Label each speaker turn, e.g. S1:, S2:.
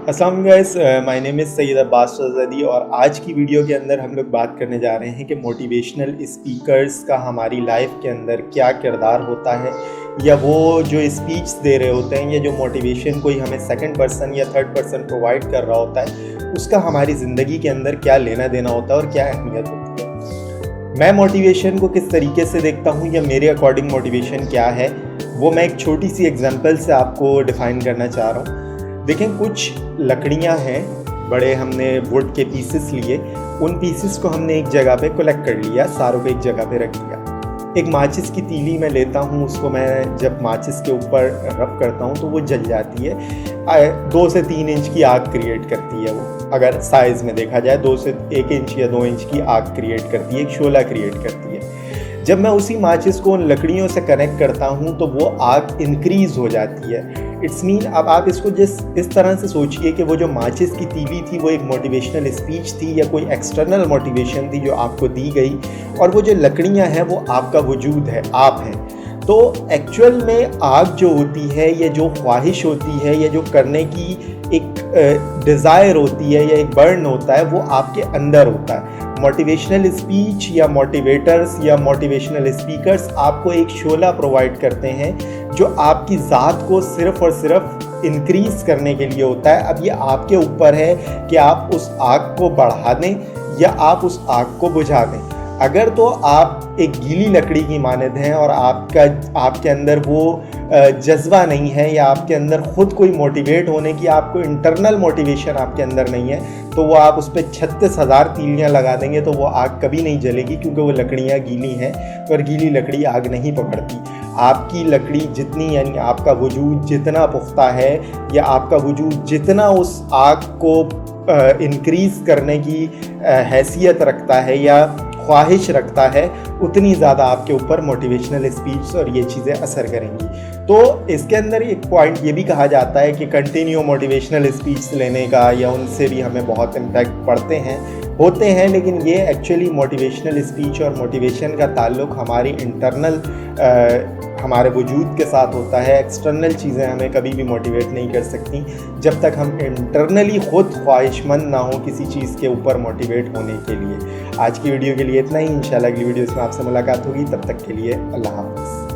S1: अस्सलाम guys, my name is Syed Abbas Razdi और आज की वीडियो के अंदर हम लोग बात करने जा रहे हैं कि मोटिवेशनल स्पीकर्स का हमारी लाइफ के अंदर क्या किरदार होता है, या वो जो स्पीच दे रहे होते हैं या जो मोटिवेशन कोई हमें सेकंड पर्सन या थर्ड पर्सन प्रोवाइड कर रहा होता है, उसका हमारी ज़िंदगी के अंदर क्या लेना देना होता है और क्या अहमियत होती है। मैं मोटिवेशन को किस तरीके से देखता हूँ या मेरे अकॉर्डिंग मोटिवेशन क्या है, वो मैं एक छोटी सी एग्जांपल से आपको डिफ़ाइन करना चाह रहा हूँ। देखें, कुछ लकड़ियाँ हैं, बड़े हमने वुड के पीसेस लिए, उन पीसेस को हमने एक जगह पे कलेक्ट कर लिया, सारों को एक जगह पे रख लिया। एक माचिस की तीली मैं लेता हूँ, उसको मैं जब माचिस के ऊपर रब करता हूँ तो वो जल जाती है। 2 से 3 इंच की आग क्रिएट करती है वो, अगर साइज़ में देखा जाए 2 से 1 इंच या 2 इंच की आग क्रिएट करती है, एक शोला क्रिएट करती है। जब मैं उसी माचिस को उन लकड़ियों से कनेक्ट करता हूँ तो वो आग इंक्रीज़ हो जाती है। इट्स मीन, अब आप इसको इस तरह से सोचिए कि वो जो माचिस की तीली थी वो एक मोटिवेशनल स्पीच थी या कोई एक्सटर्नल मोटिवेशन थी जो आपको दी गई, और वो जो लकड़ियाँ हैं वो आपका वजूद है, आप हैं। तो एक्चुअल में आग जो होती है या जो ख्वाहिश होती है या जो करने की एक डिज़ायर होती है या एक बर्न होता है, वो आपके अंदर होता है। मोटिवेशनल स्पीच या मोटिवेटर्स या मोटिवेशनल स्पीकर्स आपको एक शोला प्रोवाइड करते हैं जो आपकी ज़ात को सिर्फ़ और सिर्फ इंक्रीज़ करने के लिए होता है। अब ये आपके ऊपर है कि आप उस आग को बढ़ा दें या आप उस आग को बुझा दें। अगर तो आप एक गीली लकड़ी की मानद हैं और आपके अंदर वो जज्बा नहीं है या आपके अंदर ख़ुद कोई मोटिवेट होने की आपको इंटरनल मोटिवेशन आपके अंदर नहीं है, तो वो आप उस पर 36,000 तीलियाँ लगा देंगे तो वो आग कभी नहीं जलेगी, क्योंकि वो लकड़ियाँ गीली हैं और गीली लकड़ी आग नहीं पकड़ती। आपकी लकड़ी जितनी, यानी आपका वजूद जितना पुख्ता है या आपका वजूद जितना उस आग को इंक्रीज़ करने की हैसियत रखता है या ख्वाहिश रखता है, उतनी ज़्यादा आपके ऊपर मोटिवेशनल स्पीच और ये चीज़ें असर करेंगी। तो इसके अंदर एक पॉइंट ये भी कहा जाता है कि कंटिन्यू मोटिवेशनल स्पीच लेने का या उनसे भी हमें बहुत इम्पैक्ट होते हैं, लेकिन ये एक्चुअली मोटिवेशनल स्पीच और मोटिवेशन का ताल्लुक़ हमारी इंटरनल हमारे वजूद के साथ होता है। एक्सटर्नल चीज़ें हमें कभी भी मोटिवेट नहीं कर सकती जब तक हम इंटरनली ख़ुद ख्वाहिशमंद ना हो किसी चीज़ के ऊपर मोटिवेट होने के लिए। आज की वीडियो के लिए इतना ही। इंशाल्लाह अगली वीडियोस में आपसे मुलाकात होगी, तब तक के लिए अल्लाह हाफ़िज़।